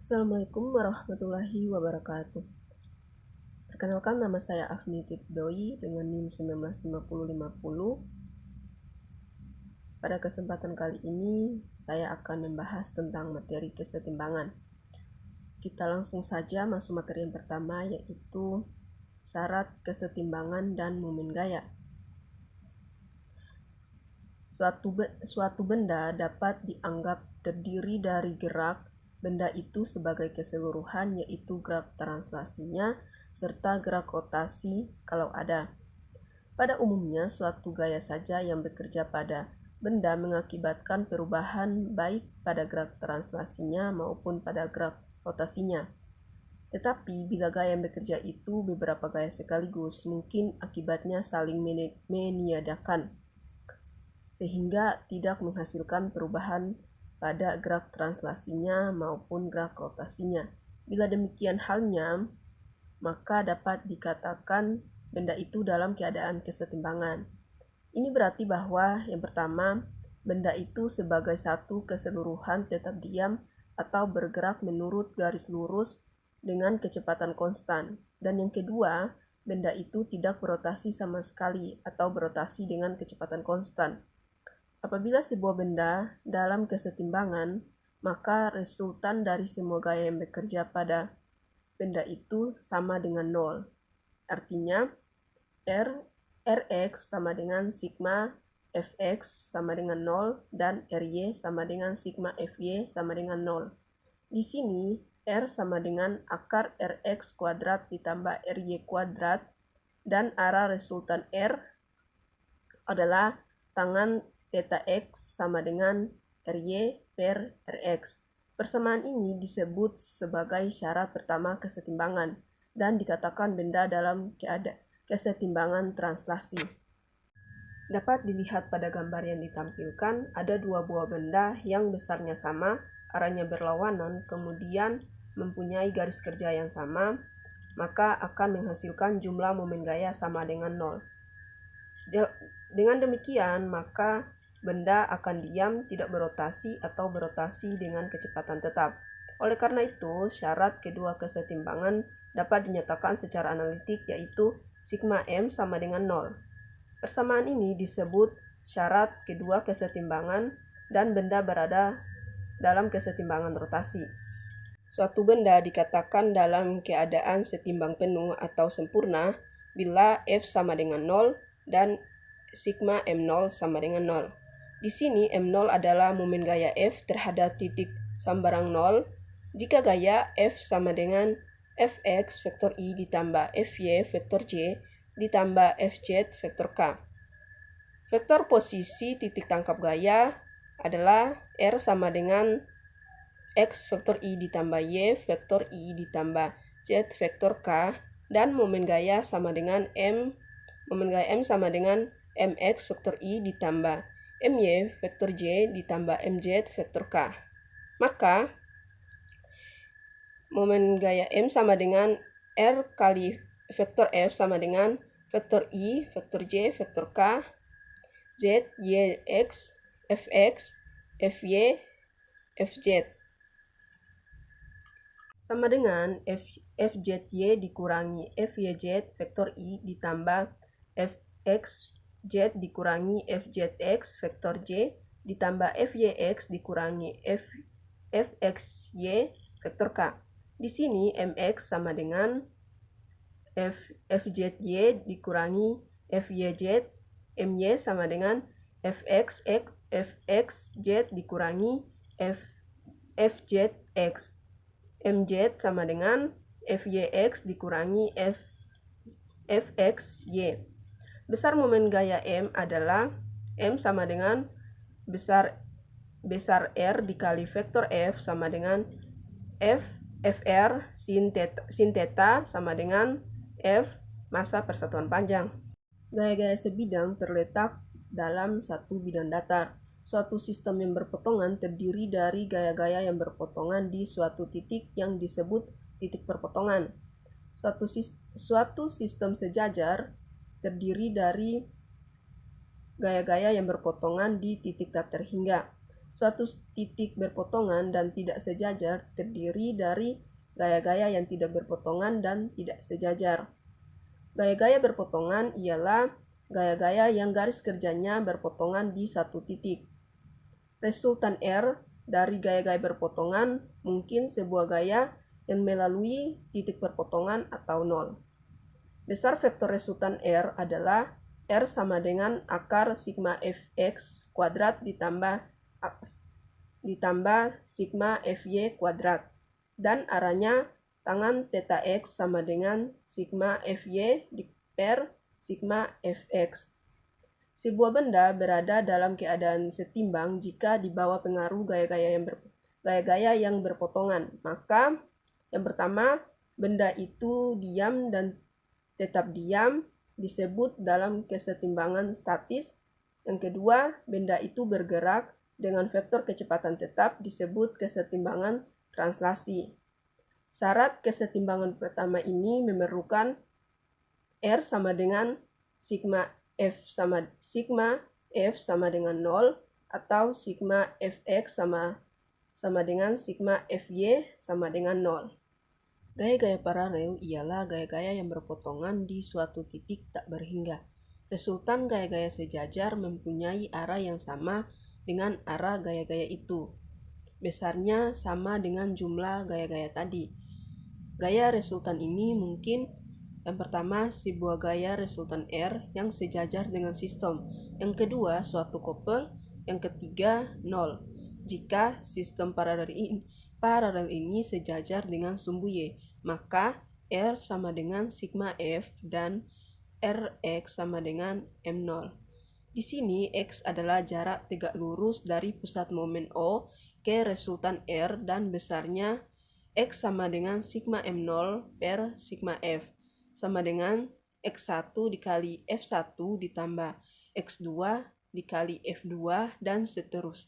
Assalamualaikum warahmatullahi wabarakatuh. Perkenalkan, nama saya Afni Tidoi dengan NIM 195050. Pada kesempatan kali ini saya akan membahas tentang materi kesetimbangan. Kita langsung saja masuk materi yang pertama, yaitu syarat kesetimbangan dan momen gaya. Suatu benda dapat dianggap terdiri dari gerak benda itu sebagai keseluruhan, yaitu gerak translasinya serta gerak rotasi kalau ada. Pada umumnya, suatu gaya saja yang bekerja pada benda mengakibatkan perubahan baik pada gerak translasinya maupun pada gerak rotasinya. Tetapi bila gaya yang bekerja itu beberapa gaya sekaligus, mungkin akibatnya saling meniadakan, sehingga tidak menghasilkan perubahan pada gerak translasinya maupun gerak rotasinya. Bila demikian halnya, maka dapat dikatakan benda itu dalam keadaan kesetimbangan. Ini berarti bahwa yang pertama, benda itu sebagai satu keseluruhan tetap diam atau bergerak menurut garis lurus dengan kecepatan konstan. Dan yang kedua, benda itu tidak berotasi sama sekali atau berotasi dengan kecepatan konstan. Apabila sebuah benda dalam kesetimbangan, maka resultan dari semua gaya yang bekerja pada benda itu sama dengan 0. Artinya, Rx sama dengan sigma Fx sama dengan 0 dan Ry sama dengan sigma Fy sama dengan 0. Di sini, R sama dengan akar Rx kuadrat ditambah Ry kuadrat, dan arah resultan R adalah tangan theta X sama dengan Ry per Rx. Persamaan ini disebut sebagai syarat pertama kesetimbangan dan dikatakan benda dalam keadaan kesetimbangan translasi. Dapat dilihat pada gambar yang ditampilkan, ada dua buah benda yang besarnya sama, arahnya berlawanan, kemudian mempunyai garis kerja yang sama, maka akan menghasilkan jumlah momen gaya sama dengan 0. Dengan demikian, maka benda akan diam, tidak berotasi, atau berotasi dengan kecepatan tetap. Oleh karena itu, syarat kedua kesetimbangan dapat dinyatakan secara analitik, yaitu sigma M sama dengan 0. Persamaan ini disebut syarat kedua kesetimbangan dan benda berada dalam kesetimbangan rotasi. Suatu benda dikatakan dalam keadaan setimbang penuh atau sempurna bila F sama dengan 0 dan sigma M0 sama dengan 0. Di sini M0 adalah momen gaya F terhadap titik sambarang 0 jika gaya F sama dengan Fx vektor I ditambah Fy vektor J ditambah Fz vektor K. Vektor posisi titik tangkap gaya adalah R sama dengan X vektor I ditambah Y vektor I ditambah Z vektor K, dan momen gaya sama dengan momen gaya M sama dengan Mx vektor I ditambah My vektor J ditambah Mz vektor K. Maka momen gaya M sama dengan R kali vektor F sama dengan vektor I, vektor J, vektor K, Z, Y, X, Fx, Fy, Fz. Sama dengan Fzy dikurangi Fyz vektor I ditambah Fxz dikurangi Fzx vektor J ditambah Fyx dikurangi Fxy vektor K. Di sini Mx sama dengan Fzy dikurangi Fyz, My sama dengan Fxz dikurangi Fzx, Mz sama dengan Fyx dikurangi Fxy. Besar momen gaya M adalah M sama dengan besar R dikali vektor F sama dengan Fr sin theta sama dengan F massa persatuan panjang. Gaya-gaya sebidang terletak dalam satu bidang datar. Suatu sistem yang berpotongan terdiri dari gaya-gaya yang berpotongan di suatu titik yang disebut titik perpotongan. Suatu sistem sejajar terdiri dari gaya-gaya yang berpotongan di titik tak terhingga. Suatu titik berpotongan dan tidak sejajar terdiri dari gaya-gaya yang tidak berpotongan dan tidak sejajar. Gaya-gaya berpotongan ialah gaya-gaya yang garis kerjanya berpotongan di satu titik. Resultan R dari gaya-gaya berpotongan mungkin sebuah gaya yang melalui titik perpotongan atau nol. Besar vektor resultan R adalah R sama dengan akar sigma fx kuadrat ditambah sigma fy kuadrat. Dan arahnya tangan theta x sama dengan sigma fy per sigma fx. Sebuah benda berada dalam keadaan setimbang jika di bawah pengaruh gaya-gaya yang berpotongan. Maka yang pertama, benda itu diam dan tetap diam disebut dalam kesetimbangan statis. Yang kedua, benda itu bergerak dengan vektor kecepatan tetap disebut kesetimbangan translasi. Syarat kesetimbangan pertama ini memerlukan R sama dengan sigma F sama dengan 0 atau sigma Fx sama dengan sigma Fy sama dengan 0. Gaya-gaya paralel ialah gaya-gaya yang berpotongan di suatu titik tak berhingga. Resultan gaya-gaya sejajar mempunyai arah yang sama dengan arah gaya-gaya itu. Besarnya sama dengan jumlah gaya-gaya tadi. Gaya resultan ini mungkin yang pertama sebuah gaya resultan R yang sejajar dengan sistem. Yang kedua suatu couple. Yang ketiga 0. Jika sistem paralel ini sejajar dengan sumbu Y, maka R sama dengan sigma F dan Rx sama dengan M0. Di sini X adalah jarak tegak lurus dari pusat momen O ke resultan R dan besarnya X sama dengan sigma M0 per sigma F sama dengan X1 dikali F1 ditambah X2 dikali F2 dan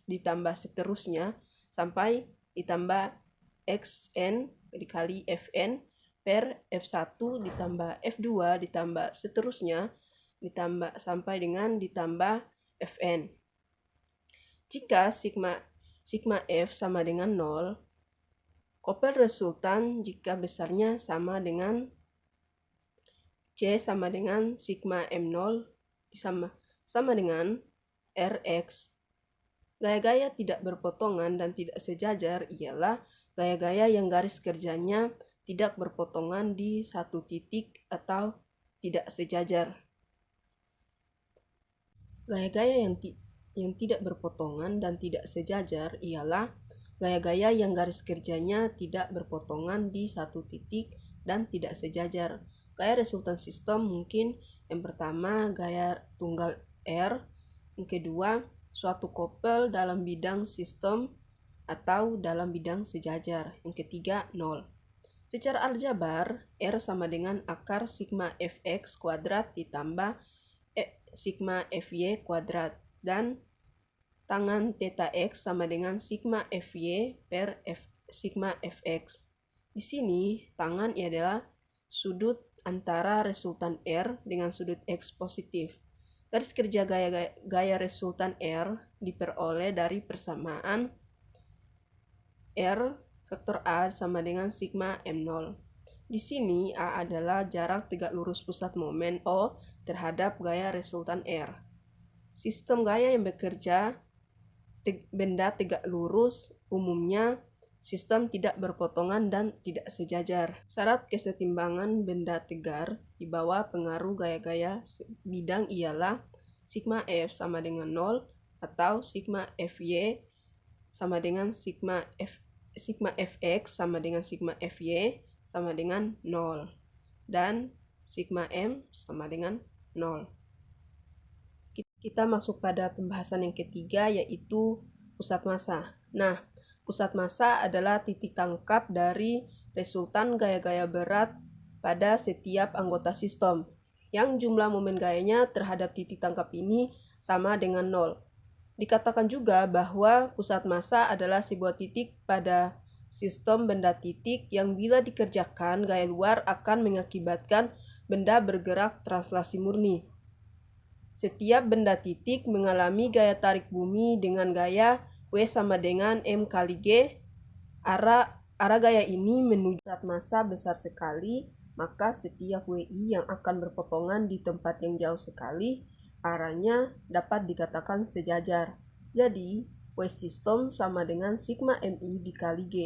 ditambah seterusnya sampai ditambah Xn dikali Fn per F1 ditambah F2 ditambah seterusnya ditambah sampai dengan ditambah Fn. Jika sigma F sama dengan 0, couple resultan jika besarnya sama dengan C sama dengan sigma M0 sama dengan Rx. Gaya-gaya tidak berpotongan dan tidak sejajar ialah gaya-gaya yang garis kerjanya tidak berpotongan di satu titik atau tidak sejajar. Gaya-gaya yang tidak berpotongan dan tidak sejajar ialah gaya-gaya yang garis kerjanya tidak berpotongan di satu titik dan tidak sejajar. Gaya resultan sistem mungkin yang pertama gaya tunggal R, yang kedua suatu couple dalam bidang sistem atau dalam bidang sejajar, yang ketiga 0. Secara aljabar, R sama dengan akar sigma Fx kuadrat ditambah sigma Fy kuadrat dan tangan theta x sama dengan sigma Fy per sigma Fx. Di sini tangan adalah sudut antara resultan R dengan sudut X positif. Garis kerja gaya resultan R diperoleh dari persamaan R vektor A sama dengan sigma M0. Di sini A adalah jarak tegak lurus pusat momen O terhadap gaya resultan R. Sistem gaya yang bekerja benda tegak lurus umumnya sistem tidak berpotongan dan tidak sejajar. Syarat kesetimbangan benda tegar di bawah pengaruh gaya-gaya bidang ialah sigma F sama dengan 0 atau sigma Fy sama dengan sigma Fx sama dengan sigma Fy sama dengan 0 dan sigma M sama dengan 0. Kita masuk pada pembahasan yang ketiga yaitu pusat massa. Nah, pusat massa adalah titik tangkap dari resultan gaya-gaya berat pada setiap anggota sistem, yang jumlah momen gayanya terhadap titik tangkap ini sama dengan 0. Dikatakan juga bahwa pusat massa adalah sebuah titik pada sistem benda titik yang bila dikerjakan gaya luar akan mengakibatkan benda bergerak translasi murni. Setiap benda titik mengalami gaya tarik bumi dengan gaya W sama dengan M kali G. Arah gaya ini menuju pusat massa besar sekali, maka setiap WI yang akan berpotongan di tempat yang jauh sekali, arahnya dapat dikatakan sejajar. Jadi, W sistem sama dengan sigma MI dikali G.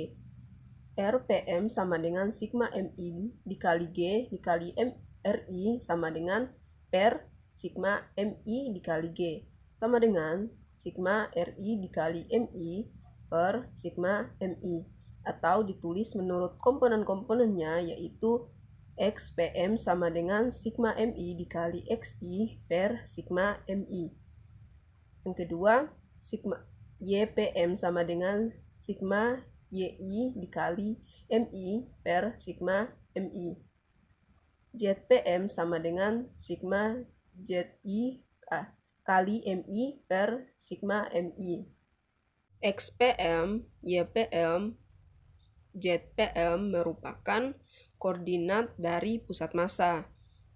RPM sama dengan sigma MI dikali G dikali RI sama dengan per sigma MI dikali G sama dengan sigma RI dikali MI per sigma MI, atau ditulis menurut komponen-komponennya, yaitu XPM sama dengan sigma MI dikali XI per sigma MI. Yang kedua, sigma YPM sama dengan sigma YI dikali MI per sigma MI. ZPM sama dengan sigma ZI kali MI per sigma MI. XPM, YPM, ZPM merupakan koordinat dari pusat massa.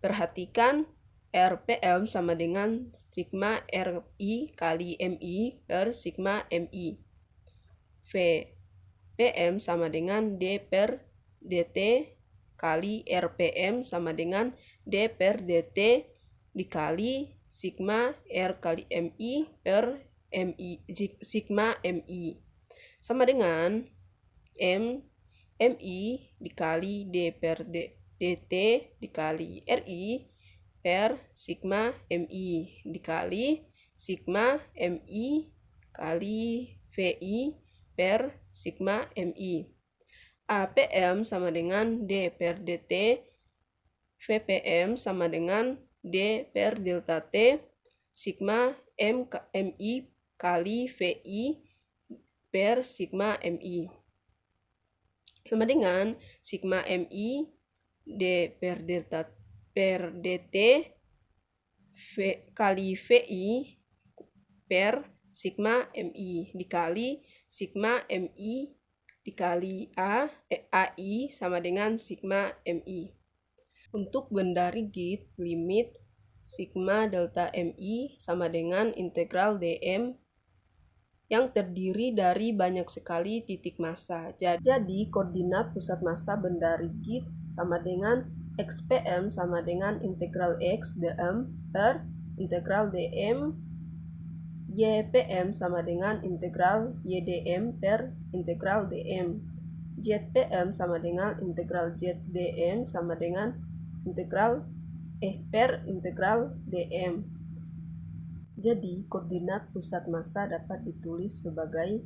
Perhatikan RPM sama dengan sigma RI kali MI per sigma MI. VPM sama dengan D per DT kali RPM sama dengan D per DT dikali sigma R kali MI per sigma MI sama dengan MI dikali D per DT dikali RI per sigma MI dikali sigma MI kali VI per sigma MI. APM sama dengan D per DT, VPM sama dengan D per delta T, sigma MI kali VI per sigma MI. Sama dengan sigma MI D per delta per DT kali VI per sigma MI dikali sigma MI dikali AI sama dengan sigma MI. Untuk benda rigid, limit sigma delta MI sama dengan integral dm yang terdiri dari banyak sekali titik massa. Jadi koordinat pusat massa benda rigid sama dengan XPM sama dengan integral X dm per integral dm. YPM sama dengan integral YDM per integral dm. ZPM sama dengan integral ZDM sama dengan integral per integral dm. Jadi koordinat pusat massa dapat ditulis sebagai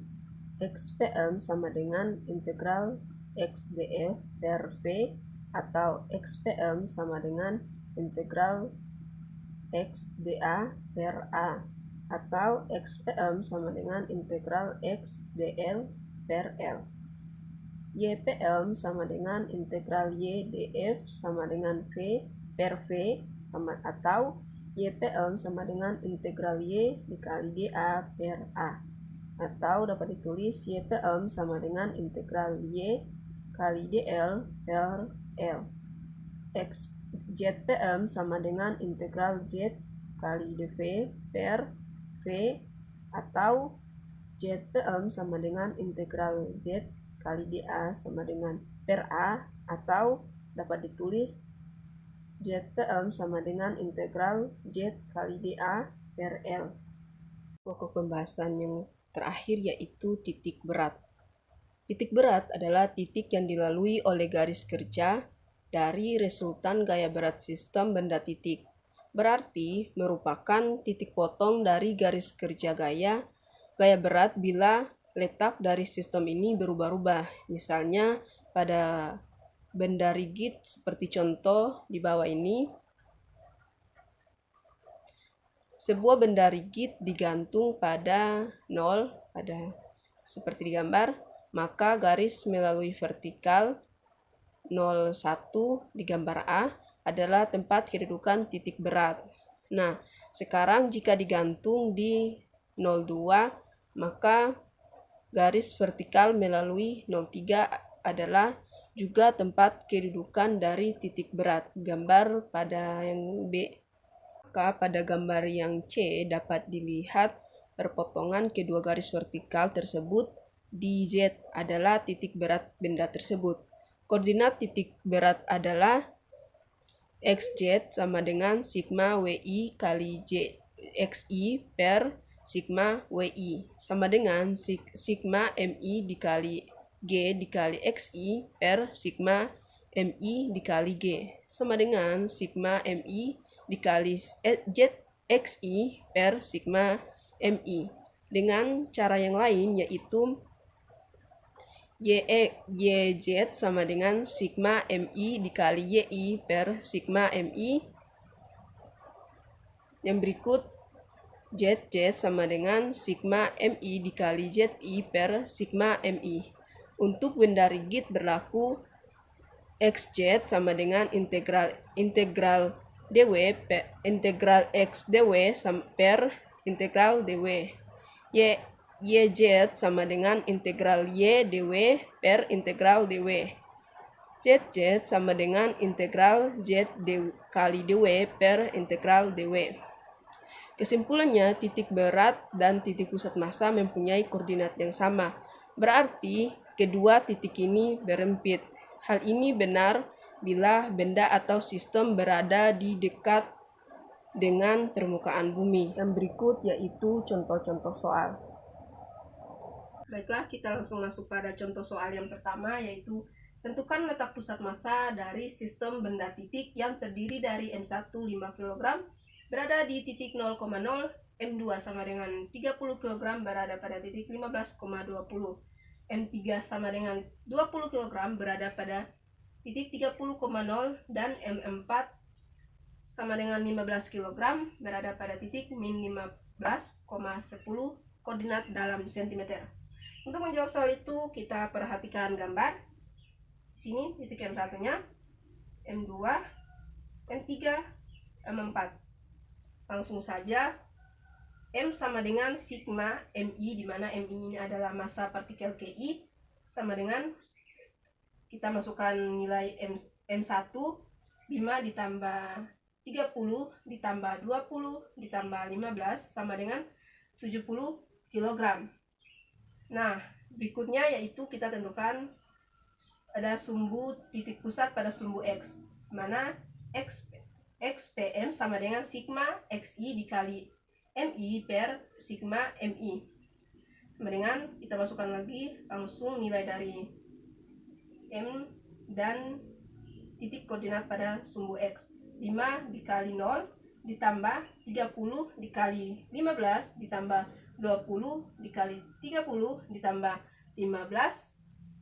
XPM sama dengan integral XDF per V, atau XPM sama dengan integral XDA per A, atau XPM sama dengan integral XDL per L. YPM sama dengan integral YDF sama dengan V per V sama, atau YPM sama dengan integral Y dikali DA per A, atau dapat ditulis YPM sama dengan integral Y kali DL per L. ZPM sama dengan integral Z kali dV per V, atau ZPM sama dengan integral Z kali dA sama dengan per A, atau dapat ditulis ZPM sama dengan integral Z kali dA per L. Pokok pembahasan yang terakhir yaitu titik berat. Titik berat adalah titik yang dilalui oleh garis kerja dari resultan gaya berat sistem benda titik. Berarti merupakan titik potong dari garis kerja gaya berat bila letak dari sistem ini berubah-ubah. Misalnya pada benda rigid seperti contoh di bawah ini. Sebuah benda rigid digantung pada 0, seperti digambar, maka garis melalui vertikal 01 di gambar A adalah tempat kedudukan titik berat. Nah, sekarang jika digantung di 02, maka garis vertikal melalui 03 adalah juga tempat kedudukan dari titik berat. Gambar pada yang B. Maka pada gambar yang C dapat dilihat perpotongan kedua garis vertikal tersebut di Z adalah titik berat benda tersebut. Koordinat titik berat adalah XZ sama dengan sigma WI kali XI per sigma WI sama dengan sigma MI dikali G dikali XI per sigma MI dikali G sama dengan sigma MI dikali XI per sigma MI. Dengan cara yang lain yaitu YZ sama dengan sigma MI dikali YI per sigma MI. Yang berikut ZZ sama dengan sigma MI dikali ZI per sigma MI. Untuk benda rigid berlaku XZ sama dengan integral dw per integral X dw per integral dw. YZ sama dengan integral Y dw per integral dw. ZZ sama dengan integral Z kali dw per integral dw. Kesimpulannya, titik berat dan titik pusat massa mempunyai koordinat yang sama. Berarti, kedua titik ini berempit. Hal ini benar bila benda atau sistem berada di dekat dengan permukaan bumi. Yang berikut yaitu contoh-contoh soal. Baiklah, kita langsung masuk pada contoh soal yang pertama, yaitu tentukan letak pusat massa dari sistem benda titik yang terdiri dari M1 5 kg berada di titik 0,0, M2 sama dengan 30 kg berada pada titik 15,20, M3 sama dengan 20 kg berada pada titik 30,0, dan M4 sama dengan 15 kg berada pada titik min 15,10 koordinat dalam cm. Untuk menjawab soal itu, kita perhatikan gambar. Di sini titik M1-nya, M2, M3, M4. Langsung saja, M sama dengan sigma MI, di mana MI ini adalah massa partikel KI, sama dengan kita masukkan nilai M1, 5 ditambah 30 ditambah 20 ditambah 15 sama dengan 70 kg. Nah, berikutnya yaitu kita tentukan ada sumbu titik pusat pada sumbu X, mana XPM sama dengan sigma XI dikali MI per sigma MI. Sama dengan kita masukkan lagi langsung nilai dari M dan titik koordinat pada sumbu X. 5 dikali 0 ditambah 30 dikali 15 ditambah 20 dikali 30 ditambah 15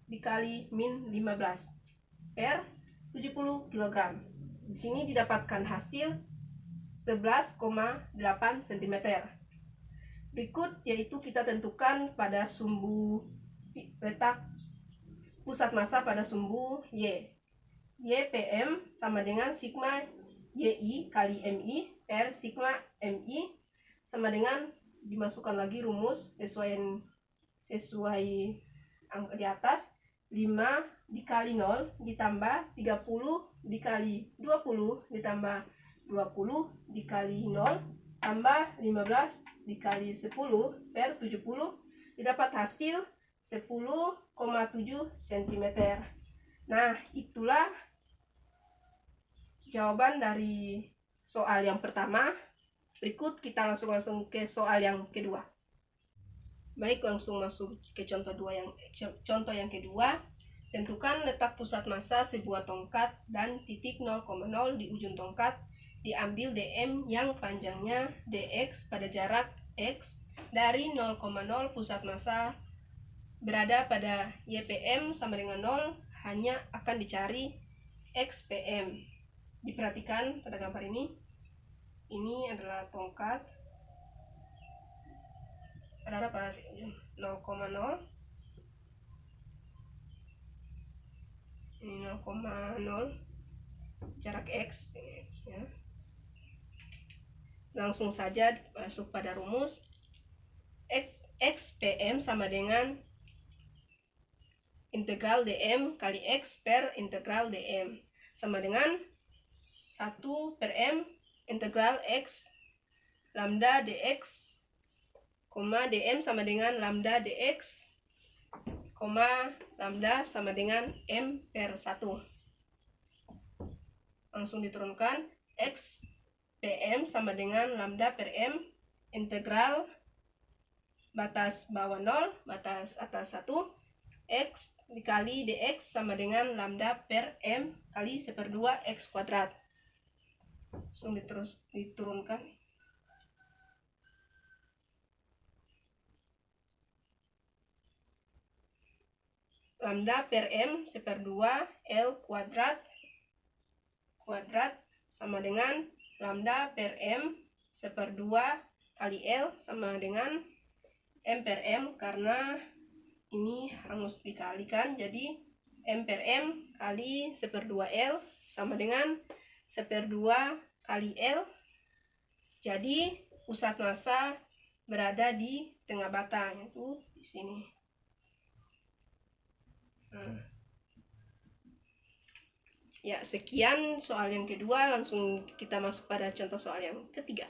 dikali min 15 per 70 kg. Di sini didapatkan hasil 11,8 cm. Berikut yaitu kita tentukan pada sumbu letak pusat massa pada sumbu Y. YPM sama dengan sigma YI kali MI per sigma MI sama dengan dimasukkan lagi rumus sesuai angka di atas. 5 dikali 0 ditambah 30 dikali 20 ditambah 20 dikali 0 tambah 15 dikali 10 per 70 didapat hasil 10,7 cm. Nah, itulah jawaban dari soal yang pertama. Berikut kita langsung ke soal yang kedua. Baik, langsung masuk ke contoh yang kedua. Tentukan letak pusat massa sebuah tongkat dan titik 0,0 di ujung tongkat. Diambil DM yang panjangnya dx pada jarak x dari 0,0 pusat massa berada pada YPM sama dengan 0, hanya akan dicari XPM. Diperhatikan pada gambar ini adalah tongkat berada pada 0,0, ini 0,0 jarak x ya. Langsung saja masuk pada rumus. XPM sama dengan integral dm kali x per integral dm sama dengan 1 per m integral x lambda dx dm sama dengan lambda dx, lambda sama dengan m per 1. Langsung diturunkan, x pm sama dengan lambda per m, integral batas bawah 0, batas atas 1, x dikali dx sama dengan lambda per m kali 1/2 x kuadrat. Langsung diturunkan. Lambda per m 1/2 L kuadrat sama dengan lambda per m 1/2 kali L sama dengan m per m, karena ini harus dikalikan, jadi m per m kali 1/2 L sama dengan 1/2 kali L. Jadi pusat massa berada di tengah batang, yaitu di sini. Ya, sekian soal yang kedua. Langsung kita masuk pada contoh soal yang ketiga.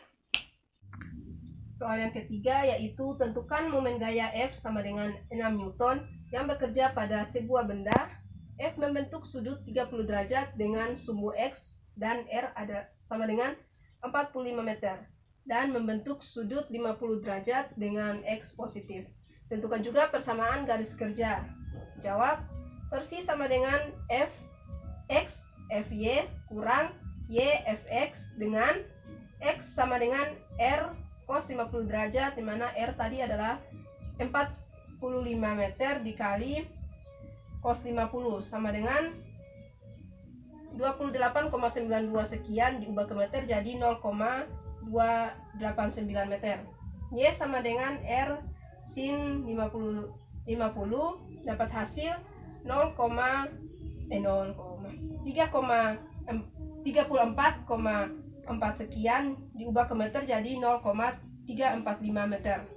Soal yang ketiga yaitu tentukan momen gaya F sama dengan 6 Newton yang bekerja pada sebuah benda. F membentuk sudut 30 derajat dengan sumbu X dan R ada sama dengan 45 meter dan membentuk sudut 50 derajat dengan X positif. Tentukan juga persamaan garis kerja. Jawab, torsi sama dengan Fx Fy kurang Y Fx dengan X sama dengan R cos 50 derajat, di mana R tadi adalah 45 meter dikali cos 50 sama dengan 28,92 sekian diubah ke meter jadi 0,289 meter. Y sama dengan R sin 50 dapat hasil 34,4 sekian diubah ke meter jadi 0,345 meter.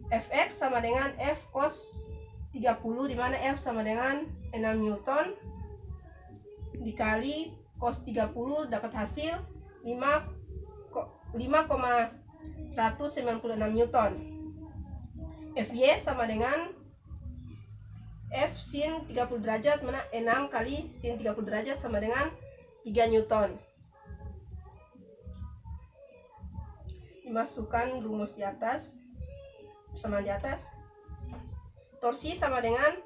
Fx sama dengan F cos 30, di mana F sama dengan 6 Newton dikali cos 30 dapat hasil 5,196 Newton. Fy sama dengan F sin 30 derajat, mana 6 kali sin 30 derajat sama dengan 3 Newton. Dimasukkan rumus di atas, persamaan di atas. Torsi sama dengan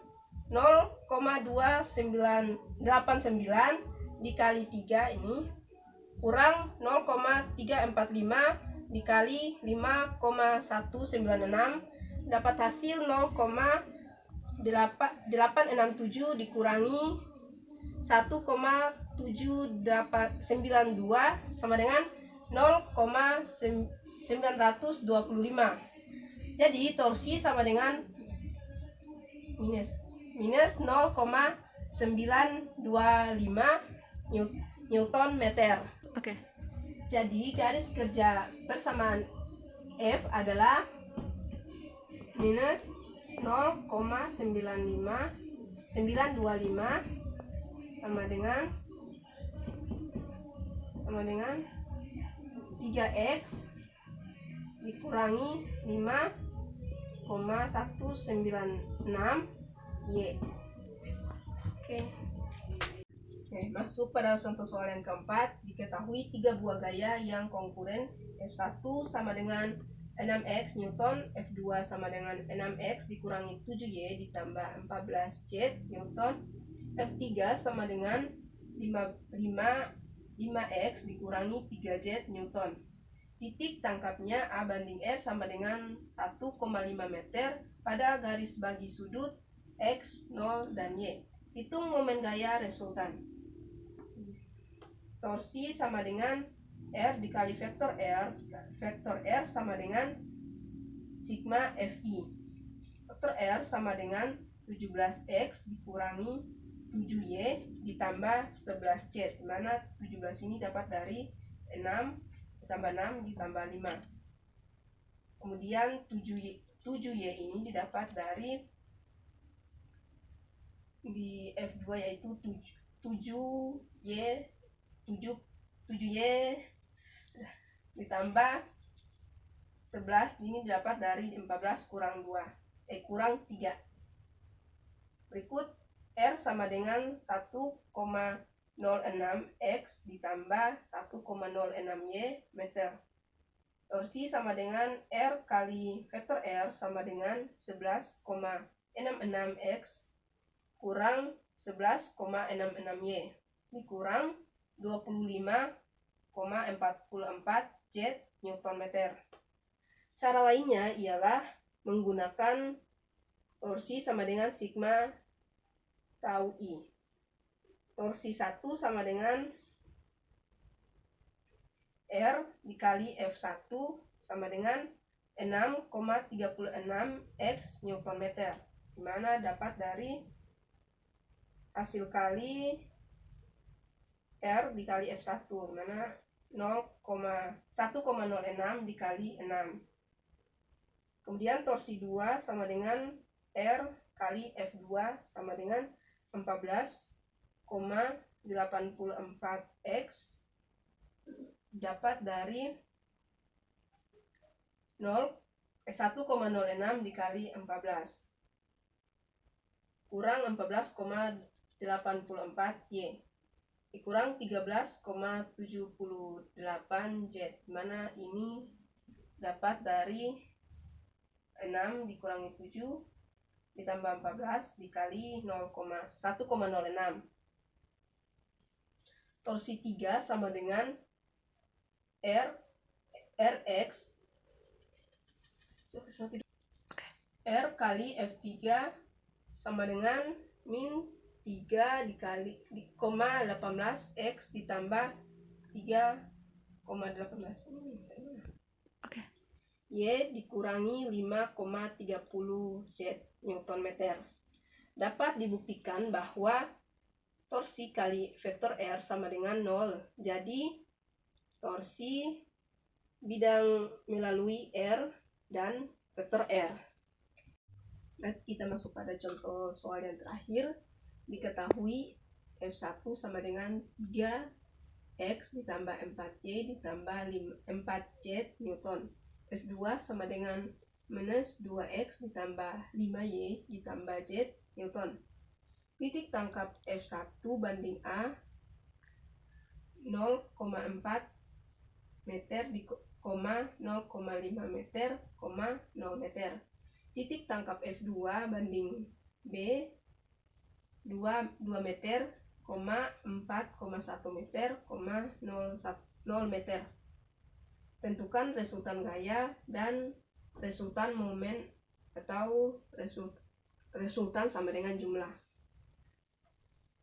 0,2989 dikali 3 ini kurang 0,345 dikali 5,196 dapat hasil 0,867 dikurangi 1,7892 sama dengan 0,925. Jadi torsi sama dengan minus 0,925 Newton meter. Oke. Jadi garis kerja persamaan F adalah minus 0,925 sama dengan 3x dikurangi 5,196 Y. Oke, masuk pada contoh soal yang keempat. Diketahui 3 buah gaya yang konkuren. F1 sama dengan 6x Newton, F2 sama dengan 6x dikurangi 7y ditambah 14z Newton, F3 sama dengan 5x dikurangi 3z Newton. Titik tangkapnya A banding R sama dengan 1,5 meter pada garis bagi sudut X, 0, dan Y. Hitung momen gaya resultan. Torsi sama dengan R dikali vektor R. Vektor R sama dengan sigma Fi. Vektor R sama dengan 17x dikurangi 7y ditambah 11z, dimana 17 ini dapat dari 6 ditambah 6 ditambah 5. Kemudian 7y ini didapat dari di F2 yaitu 7y ditambah 11 ini didapat dari 14 kurang 3. Berikut R sama dengan 1,06 X ditambah 1,06 Y meter. Torsi sama dengan R kali vektor R sama dengan 11,66 X kurang 11,66 Y dikurang 25,44 Z Newton meter. Cara lainnya ialah menggunakan torsi sama dengan sigma tau I. Torsi 1 sama dengan R dikali F1 sama dengan 6,36 X Newton meter, dimana dapat dari hasil kali R dikali F1, dimana 1,06 dikali 6. Kemudian torsi 2 sama dengan R kali F2 sama dengan 14,84 X dapat dari 1,06 dikali 14 kurang 14,84 Y dikurang 13,78 Z, mana ini dapat dari 6 dikurangi 7 ditambah 14 dikali 1,06. Torsi 3 sama dengan Rx R kali F3 sama dengan min 3 dikali 18 X ditambah 3,18 Y dikurangi 5,30 Z Newton meter. Dapat dibuktikan bahwa torsi kali vektor R sama dengan 0. Jadi torsi bidang melalui R dan vektor R. Nah, kita masuk pada contoh soal yang terakhir. Diketahui F1 sama dengan 3X ditambah 4Y ditambah 4Z Newton. F2 sama dengan minus 2X ditambah 5Y ditambah Z Newton. Titik tangkap F1 banding A 0,4 meter di 0,5 meter, 0 meter. Titik tangkap F2 banding B 2 meter, 4,1 meter, 0 meter. Tentukan resultan gaya dan resultan momen atau resultan sama dengan jumlah.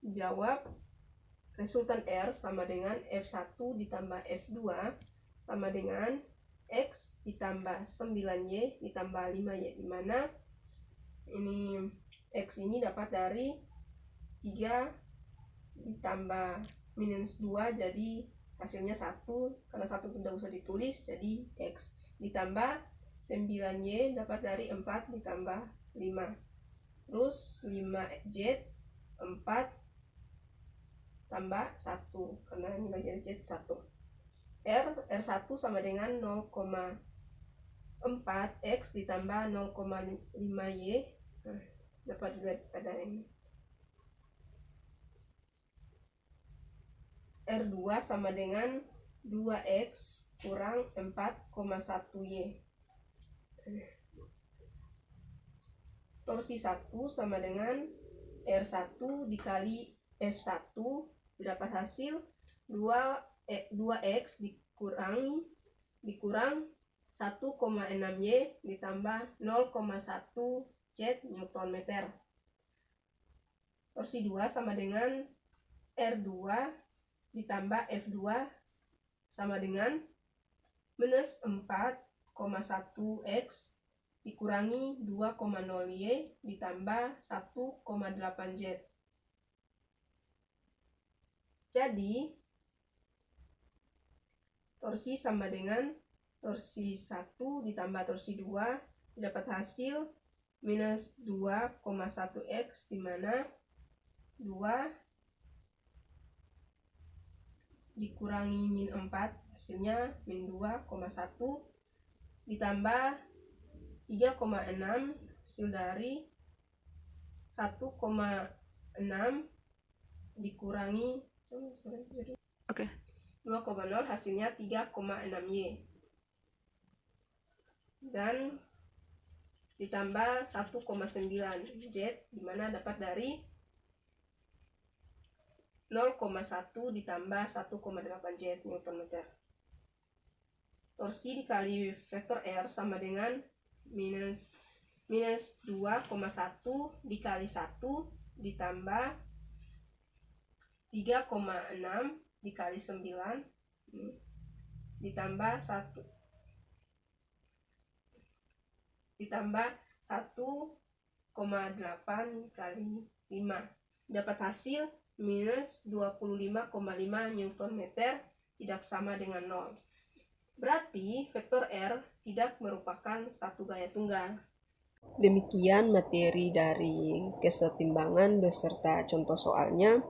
Jawab, resultan R sama dengan F1 ditambah F2 sama dengan X ditambah 9Y ditambah 5Y, dimana ini X ini dapat dari 3 ditambah minus 2, jadi hasilnya 1, karena 1 tidak usah ditulis, jadi X ditambah 9Y dapat dari 4 ditambah 5, terus 5Z 4 tambah 1, karena nilai Z 1. R1 sama dengan 0,4 X ditambah 0,5Y, dapat dilihat pada ini. R2 sama dengan 2X kurang 4,1Y. Torsi 1 sama dengan R1 dikali F1, dapat hasil 2X dikurang 1,6Y ditambah 0,1 Z Newton meter. Torsi 2 sama dengan R2 ditambah F2 sama dengan minus 4,1X dikurangi 2,0Y ditambah 1,8Z. Jadi torsi sama dengan torsi 1 ditambah torsi 2 dapat hasil minus 2,1X, dimana 2 dikurangi min 4 hasilnya min 2,1 ditambah 3,6 hasil dari 1,6 dikurangi 2,0 hasilnya 3,6Y, dan ditambah 1,9Z, dimana dapat dari 0,1 ditambah 1,8Z Nm. Torsi dikali vektor R sama dengan minus 2,1 dikali 1 ditambah 3,6 dikali 9 ditambah 1 1,8 kali 5, dapat hasil minus 25,5 Nm, tidak sama dengan 0. Berarti vektor R tidak merupakan satu gaya tunggal. Demikian materi dari kesetimbangan beserta contoh soalnya.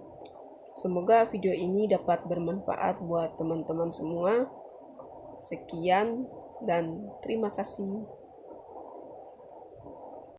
Semoga video ini dapat bermanfaat buat teman-teman semua. Sekian dan terima kasih.